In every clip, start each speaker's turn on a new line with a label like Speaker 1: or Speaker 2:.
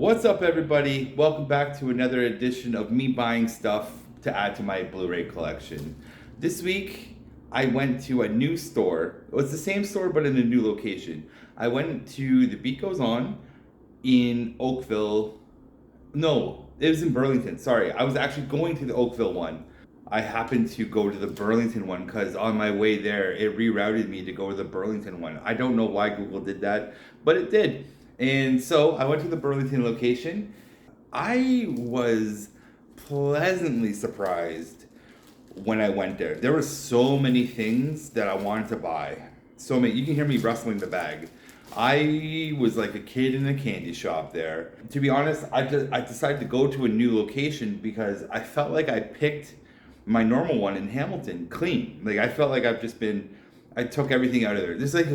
Speaker 1: What's up, everybody? Welcome back to another edition of me buying stuff to add to my Blu-ray collection. This week, I went to a new store. It was the same store, but in a new location. I went to The Beat Goes On in Oakville. No, it was in Burlington. Sorry, I was actually going to the Oakville one. I happened to go to the Burlington one because on my way there, it rerouted me to go to the Burlington one. I don't know why Google did that, but it did. And so I went to the Burlington location. I was pleasantly surprised when I went there. There were so many things that I wanted to buy. So many. You can hear me rustling the bag. I was like a kid in a candy shop there. To be honest, I decided to go to a new location because I felt like I picked my normal one in Hamilton clean. Like I felt like I took everything out of there. There's like,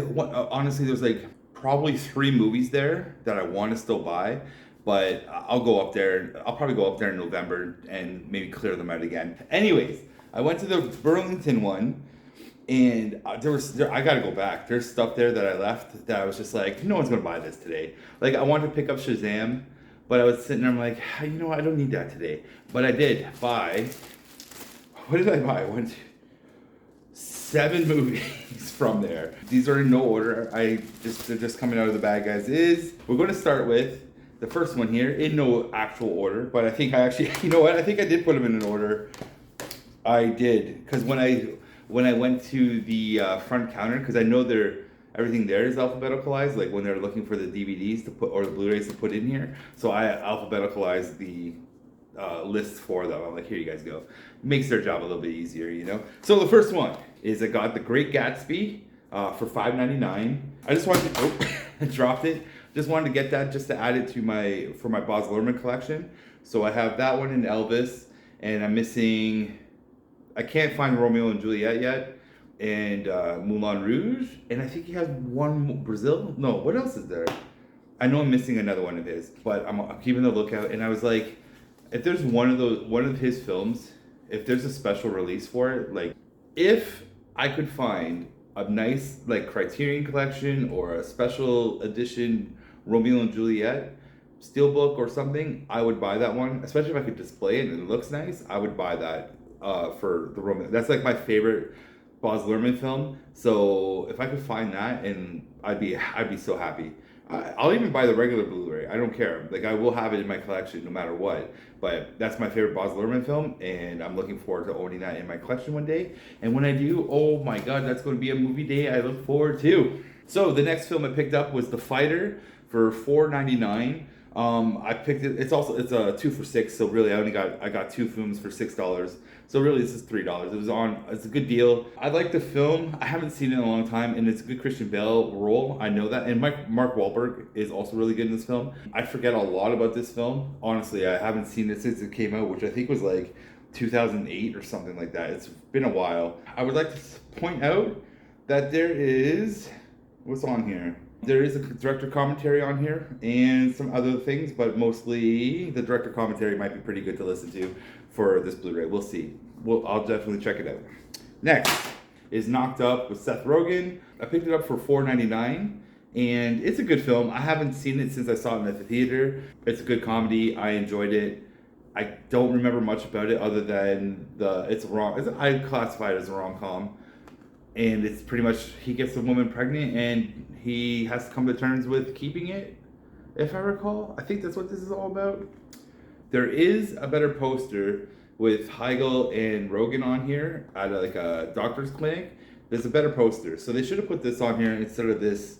Speaker 1: honestly, there's like probably 3 movies there that I want to still buy, but I'll go up there. I'll probably go up there in November and maybe clear them out again. Anyways, I went to the Burlington one, and I gotta go back. There's stuff there that I left that I was just like, no one's gonna buy this today. Like I wanted to pick up Shazam, but I was sitting there, I'm like, you know what, I don't need that today. But I did buy. What did I buy? 7 movies from there. These are in no order. They're just coming out of the bag as is. We're going to start with the first one here in no actual order, but I think I actually, you know what? I think I did put them in an order. I did, because when I went to the front counter, because I know everything there is alphabeticalized, like when they're looking for the DVDs to put or the Blu-rays to put in here. So I alphabeticalized the list for them. I'm like, here you guys go. Makes their job a little bit easier, you know? So the first one is I got the Great Gatsby for $5.99. I just wanted to, I dropped it. Just wanted to get that just to add it to for my Baz Luhrmann collection. So I have that one in Elvis, and I'm missing, I can't find Romeo and Juliet yet, and Moulin Rouge, and I think he has one Brazil. No, what else is there? I know I'm missing another one of his, but I'm keeping the lookout, and I was like, if there's one of his films, if there's a special release for it, like if I could find a nice like Criterion collection or a special edition Romeo and Juliet steelbook or something, I would buy that one. Especially if I could display it and it looks nice, I would buy that for the Romeo. That's like my favorite Baz Luhrmann film. So if I could find that, and I'd be so happy. I'll even buy the regular Blu-ray. I don't care. Like I will have it in my collection no matter what. But that's my favorite Baz Luhrmann film, and I'm looking forward to owning that in my collection one day. And when I do, oh my God, that's going to be a movie day I look forward to. So the next film I picked up was The Fighter for $4.99. I picked it. It's a 2 for $6. So really, I got 2 films for $6. So really, this is $3. It's a good deal. I like the film. I haven't seen it in a long time, and it's a good Christian Bale role. I know that. And Mark Wahlberg is also really good in this film. I forget a lot about this film. Honestly, I haven't seen it since it came out, which I think was like 2008 or something like that. It's been a while. I would like to point out that there is, what's on here? There is a director commentary on here and some other things, but mostly the director commentary might be pretty good to listen to for this Blu-ray. We'll see. I'll definitely check it out. Next is Knocked Up with Seth Rogen. I picked it up for $4.99, and it's a good film. I haven't seen it since I saw it in the theater. It's a good comedy. I enjoyed it. I don't remember much about it other than I classify it as a rom-com. And it's pretty much, he gets a woman pregnant and he has to come to terms with keeping it, if I recall. I think that's what this is all about. There is a better poster with Heigl and Rogan on here at like a doctor's clinic. There's a better poster. So they should have put this on here instead of this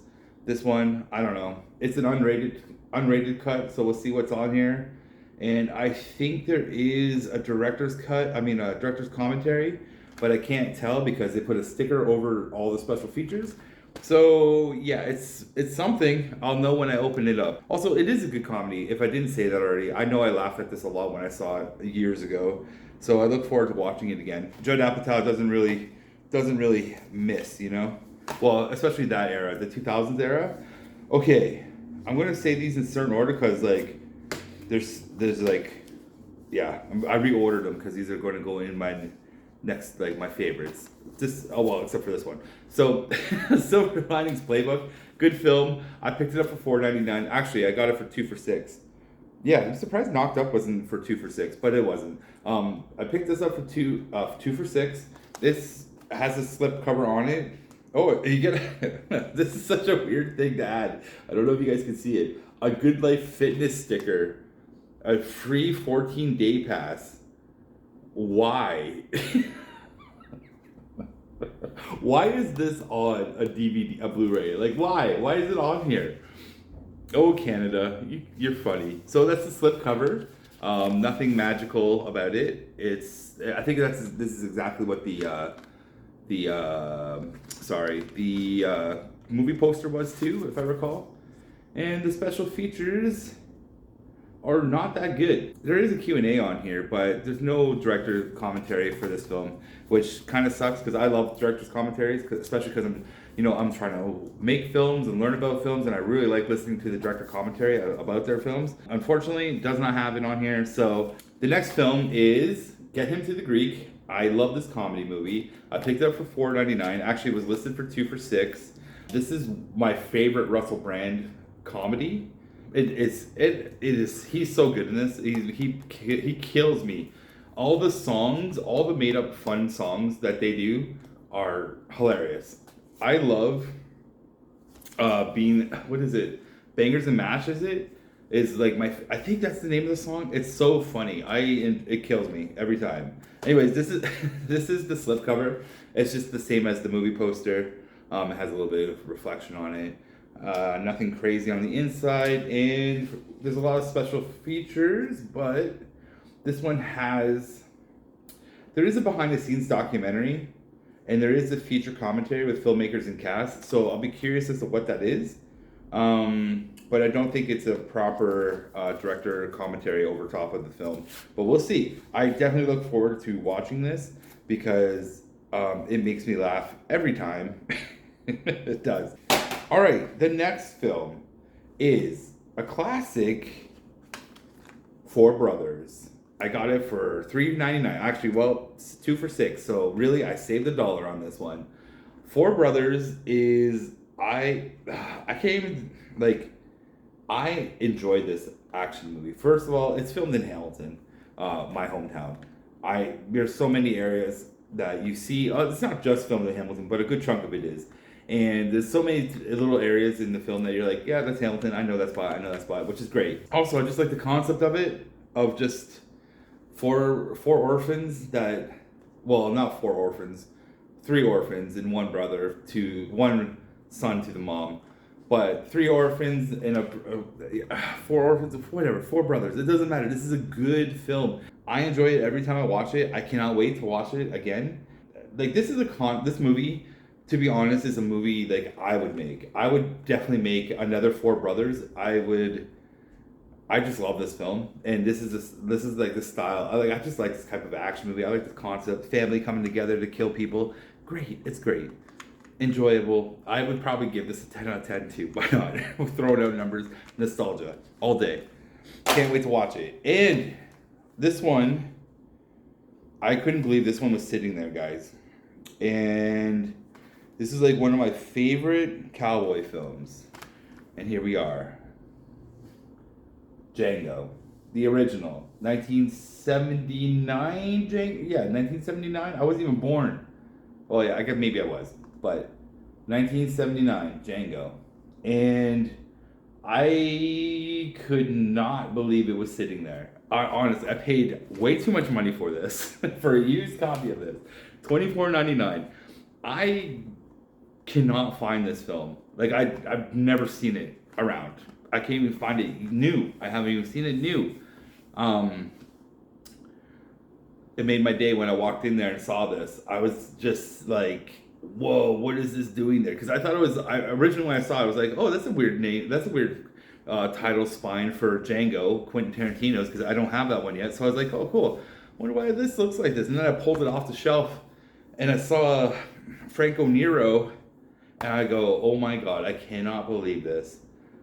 Speaker 1: one. I don't know. It's an unrated cut, so we'll see what's on here. And I think there is a director's commentary, but I can't tell because they put a sticker over all the special features. So yeah, it's something. I'll know when I open it up. Also, it is a good comedy. If I didn't say that already, I know I laughed at this a lot when I saw it years ago. So I look forward to watching it again. Judd Apatow doesn't really miss, you know. Well, especially that era, the 2000s era. Okay, I'm gonna say these in certain order because like there's like, yeah, I reordered them because these are going to go in my next, like my favorites. Except for this one. So Silver Linings Playbook, good film. I picked it up for $4.99. Actually, I got it for 2 for $6. Yeah, I'm surprised Knocked Up wasn't for 2 for 6, but it wasn't. I picked this up for 2 for 6. This has a slip cover on it. Oh, you get this is such a weird thing to add. I don't know if you guys can see it. A Good Life fitness sticker, a free 14-day pass. Why? Why is this on a DVD, a Blu-ray? Like, why? Why is it on here? Oh, Canada, you're funny. So that's the slip cover. Nothing magical about it. I think this is exactly what the movie poster was too, if I recall. And the special features are not that good. There is a Q&A on here, but there's no director commentary for this film, which kind of sucks because I love director's commentaries, especially because I'm trying to make films and learn about films, and I really like listening to the director commentary about their films. Unfortunately, it does not have it on here. So the next film is Get Him to the Greek. I love this comedy movie. I picked it up for $4.99. Actually, it was listed for 2 for 6. This is my favorite Russell Brand comedy. It is. He's so good in this. He kills me. All the songs, all the made up fun songs that they do are hilarious. I love being, what is it? Bangers and Mash, is it? Is like I think that's the name of the song. It's so funny. It kills me every time. Anyways, this is this is the slipcover. It's just the same as the movie poster. It has a little bit of reflection on it. Nothing crazy on the inside, and there's a lot of special features, but this one there is a behind the scenes documentary, and there is a feature commentary with filmmakers and cast, so I'll be curious as to what that is. But I don't think it's a proper director commentary over top of the film, but we'll see. I definitely look forward to watching this because it makes me laugh every time. It does. All right, the next film is a classic, Four Brothers. I got it for $3.99. Actually, well, it's 2 for 6. So really, I saved $1 on this one. Four Brothers is I can't even I enjoyed this action movie. First of all, it's filmed in Hamilton, my hometown. There's so many areas that you see. It's not just filmed in Hamilton, but a good chunk of it is. And there's so many little areas in the film that you're like, yeah, that's Hamilton. I know that spot, which is great. Also, I just like the concept of it, of just four orphans that, well, not 4 orphans, 3 orphans and one one son to the mom, but 3 orphans and 4 orphans, whatever, 4 brothers. It doesn't matter. This is a good film. I enjoy it every time I watch it. I cannot wait to watch it again. This movie, to be honest, is a movie I would make. I would definitely make another Four Brothers. I just love this film, and this is the style. I just like this type of action movie. I like the concept, family coming together to kill people. Great, it's great, enjoyable. I would probably give this a 10 out of 10 too. Why not? We're throwing out numbers, nostalgia all day. Can't wait to watch it. And this one, I couldn't believe this one was sitting there, guys. And this is one of my favorite cowboy films. And here we are. Django. The original. 1979 Django? Yeah, 1979. I wasn't even born. Well, yeah, I guess maybe I was. But 1979 Django. And I could not believe it was sitting there. Honestly, I paid way too much money for this. For a used copy of this. $24.99. I cannot find this film. I've never seen it around. I can't even find it new. I haven't even seen it new. It made my day when I walked in there and saw this. I was just like, whoa, what is this doing there? Because I thought it was, originally when I saw it, I was like, oh, that's a weird name. That's a weird title spine for Django, Quentin Tarantino's, because I don't have that one yet. So I was like, oh, cool. I wonder why this looks like this. And then I pulled it off the shelf and I saw Franco Nero, and I go, oh my God, I cannot believe this.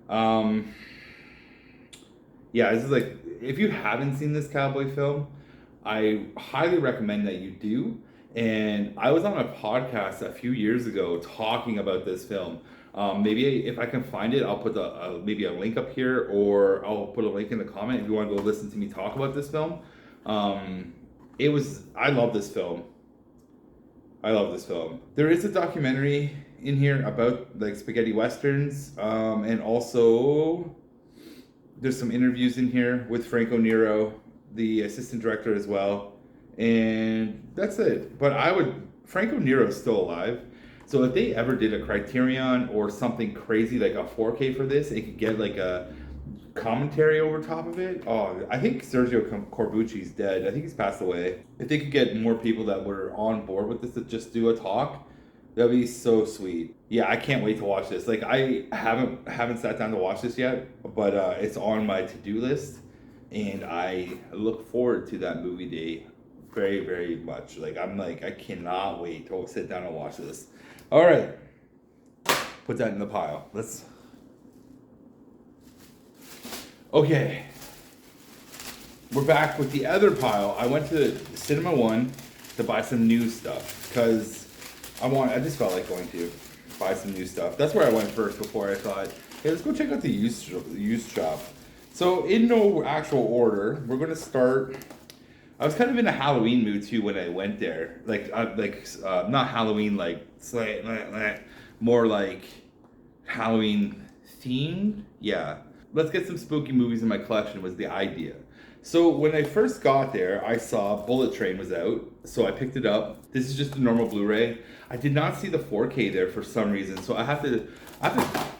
Speaker 1: Yeah, this is if you haven't seen this cowboy film, I highly recommend that you do. And I was on a podcast a few years ago talking about this film. Maybe if I can find it, I'll put maybe a link up here, or I'll put a link in the comment if you want to go listen to me talk about this film. I love this film. I love this film. There is a documentary in here about like spaghetti westerns, and also there's some interviews in here with Franco Nero, the assistant director as well, and that's it. But Franco Nero's still alive, so if they ever did a Criterion or something crazy like a 4K for this, it could get like a commentary over top of it. Oh, I think Sergio Corbucci's dead. I think he's passed away. If they could get more people that were on board with this to just do a talk, that'd be so sweet. Yeah, I can't wait to watch this. Like, I haven't sat down to watch this yet, but it's on my to-do list, and I look forward to that movie day very, very much. Like, I cannot wait to sit down and watch this. All right, put that in the pile. Okay, we're back with the other pile. I went to Cinema One to buy some new stuff because I just felt like going to buy some new stuff. That's where I went first before I thought, hey, let's go check out the used shop. So in no actual order, we're gonna start. I was kind of in a Halloween mood too when I went there. Not Halloween like more like Halloween themed. Yeah. Let's get some spooky movies in my collection was the idea. So when I first got there, I saw Bullet Train was out, so I picked it up. This is just a normal Blu-ray. I did not see the 4K there for some reason, so I have to,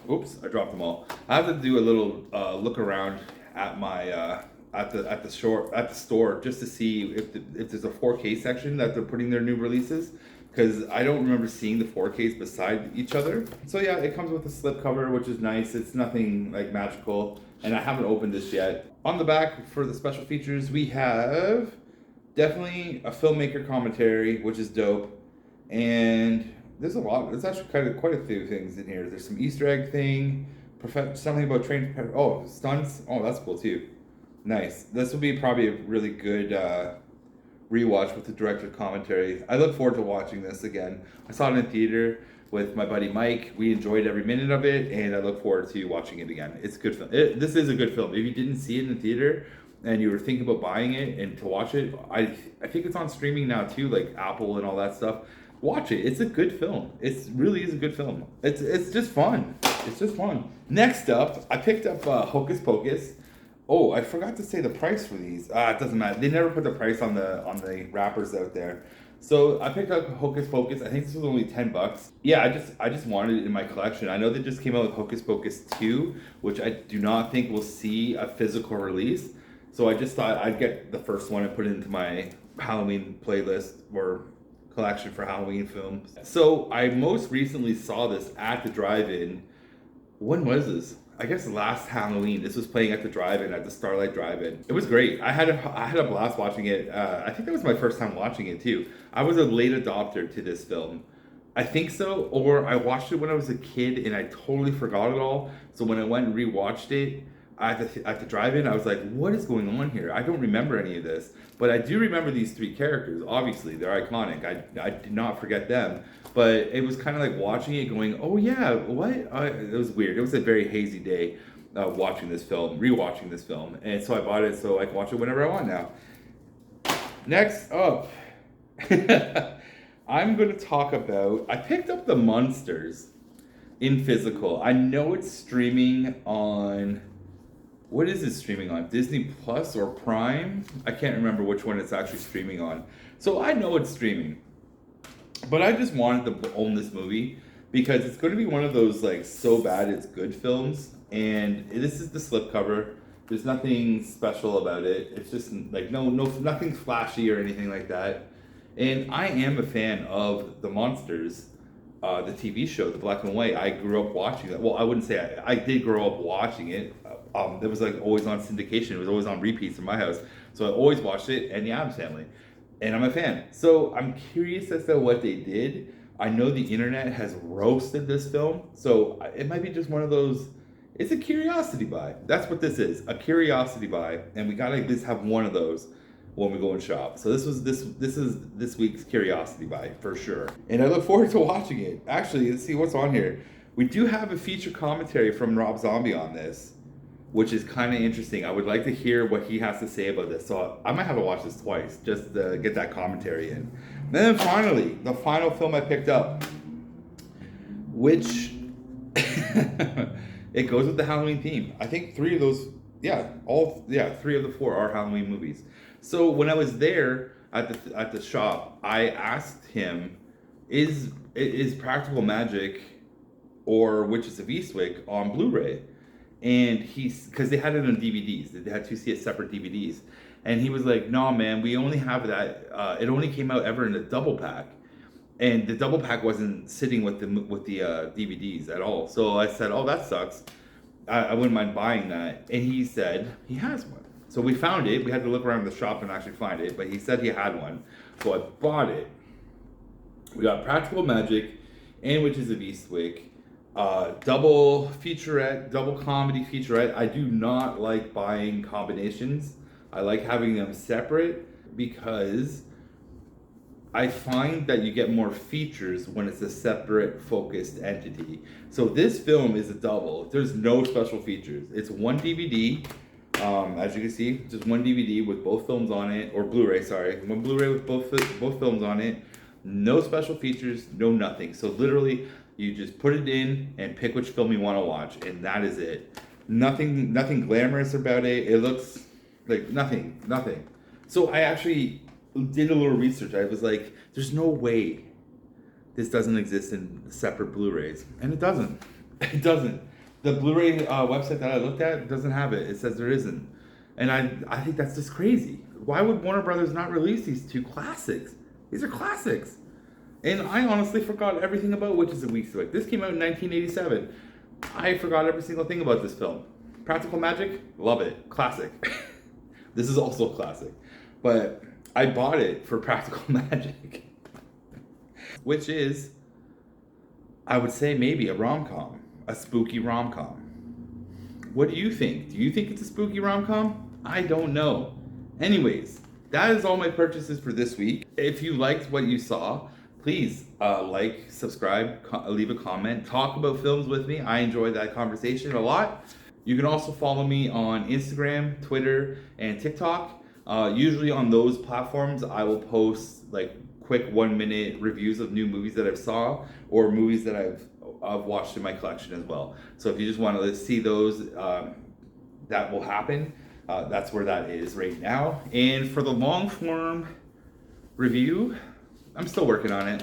Speaker 1: oops, I dropped them all. I have to do a little look around at my at the store just to see if there's a 4K section that they're putting their new releases, because I don't remember seeing the 4Ks beside each other. So yeah, it comes with a slipcover, which is nice. It's nothing like magical, and I haven't opened this yet. On the back for the special features, we have definitely a filmmaker commentary, which is dope, and there's a lot. There's actually quite a few things in here. There's some Easter egg thing, something about train. Oh, stunts. Oh, that's cool too. Nice. This will be probably a really good rewatch with the director commentary. I look forward to watching this again. I saw it in theater with my buddy Mike. We enjoyed every minute of it, and I look forward to watching it again. It's a good film. This is a good film. If you didn't see it in the theater and you were thinking about buying it and to watch it, I think it's on streaming now too, like Apple and all that stuff. Watch it. It's a good film. It really is a good film. It's just fun. It's just fun. Next up, I picked up Hocus Pocus. Oh, I forgot to say the price for these. It doesn't matter. They never put the price on the wrappers out there. So I picked up Hocus Pocus. I think this was only $10. Yeah, I just wanted it in my collection. I know they just came out with Hocus Pocus 2, which I do not think will see a physical release. So I just thought I'd get the first one and put it into my Halloween playlist or collection for Halloween films. So I most recently saw this at the drive-in. When was this? I guess last Halloween. This was playing at the drive-in, at the Starlight Drive-In. It was great. I had a blast watching it. I think that was my first time watching it too. I was a late adopter to this film. I think so, or I watched it when I was a kid and I totally forgot it all. So when I went and rewatched it at the drive-in, I was like, what is going on here? I don't remember any of this. But I do remember these three characters. Obviously, they're iconic. I did not forget them. But it was kind of like watching it going, oh yeah, what? It was weird. It was a very hazy day watching this film, rewatching this film. And so I bought it so I can watch it whenever I want now. Next up, I'm going to talk about, I picked up The Munsters in physical. I know it's streaming on, what is it streaming on? Disney Plus or Prime? I can't remember which one it's actually streaming on. So I know it's streaming. But I just wanted to own this movie because it's going to be one of those like so bad it's good films. And this is the slipcover. There's nothing special about it. It's just like nothing flashy or anything like that. And I am a fan of The Monsters, the TV show, the black and white. I grew up watching that. Well, I wouldn't say I did grow up watching it. It was like always on syndication. It was always on repeats in my house. So I always watched it, and the Addams Family. And I'm a fan. So I'm curious as to what they did. I know the internet has roasted this film. So it might be just one of those, it's a curiosity buy. That's what this is, a curiosity buy. And we gotta just have one of those when we go and shop. So this is this week's curiosity buy for sure. And I look forward to watching it. Actually, let's see what's on here. We do have a feature commentary from Rob Zombie on this, which is kind of interesting. I would like to hear what he has to say about this. So I might have to watch this twice just to get that commentary in. And then finally, the final film I picked up, which it goes with the Halloween theme. I think three of the 4 are Halloween movies. So when I was there at the shop, I asked him, is Practical Magic or Witches of Eastwick on Blu-ray? And because they had it on DVDs, they had to see it separate DVDs, and he was like, "No, man, we only have that. It only came out ever in a double pack, and the double pack wasn't sitting with the DVDs at all." So I said, "Oh, that sucks. I wouldn't mind buying that." And he said he has one. So we found it. We had to look around the shop and actually find it, but he said he had one. So I bought it. We got Practical Magic and Witches of Eastwick. Double featurette, double comedy featurette. I do not like buying combinations. I like having them separate because I find that you get more features when it's a separate focused entity. So this film is a double. There's no special features. It's one DVD, as you can see, just one DVD with both films on it, or Blu-ray, sorry. One Blu-ray with both films on it. No special features, no nothing. So literally, you just put it in and pick which film you want to watch, and that is it. Nothing glamorous about it. It looks like nothing. So I actually did a little research. I was like, there's no way this doesn't exist in separate Blu-rays, and it doesn't. It doesn't. The Blu-ray website that I looked at doesn't have it. It says there isn't, and I think that's just crazy. Why would Warner Brothers not release these two classics? These are classics. And I honestly forgot everything about Witches of Eastwick. This came out in 1987. I forgot every single thing about this film. Practical Magic, love it. Classic. This is also a classic. But I bought it for Practical Magic. Which is, I would say, maybe a rom-com. A spooky rom-com. What do you think? Do you think it's a spooky rom-com? I don't know. Anyways, that is all my purchases for this week. If you liked what you saw, please like, subscribe, leave a comment, talk about films with me. I enjoy that conversation a lot. You can also follow me on Instagram, Twitter, and TikTok. Usually on those platforms, I will post like quick 1-minute reviews of new movies that I've saw or movies that I've watched in my collection as well. So if you just want to see those, that will happen. That's where that is right now. And for the long form review, I'm still working on it.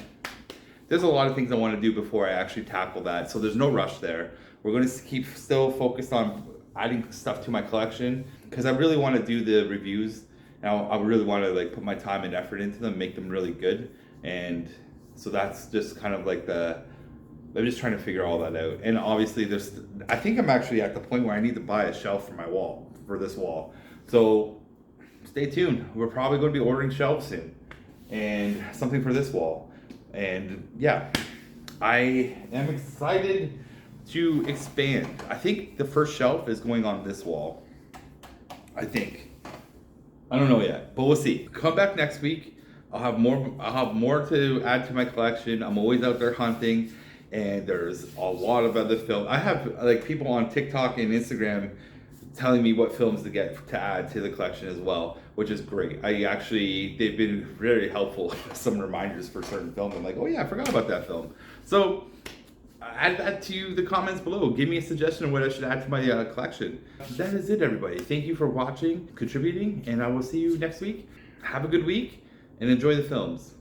Speaker 1: There's a lot of things I want to do before I actually tackle that, so there's no rush there. We're going to keep still focused on adding stuff to my collection because I really want to do the reviews. Now I really want to like put my time and effort into them, make them really good, and so that's just kind of like I'm just trying to figure all that out. And obviously I think I'm actually at the point where I need to buy a shelf for this wall. So stay tuned. We're probably going to be ordering shelves soon. And something for this wall. And yeah, I am excited to expand. I think the first shelf is going on this wall. I think. I don't know yet, but we'll see. Come back next week. I'll have more to add to my collection. I'm always out there hunting, and there's a lot of other films. I have like people on TikTok and Instagram telling me what films to add to the collection as well, which is great. They've been very helpful with some reminders for certain films. I'm like, oh yeah, I forgot about that film. So add that to the comments below. Give me a suggestion of what I should add to my collection. That is it, everybody. Thank you for watching, contributing, and I will see you next week. Have a good week and enjoy the films.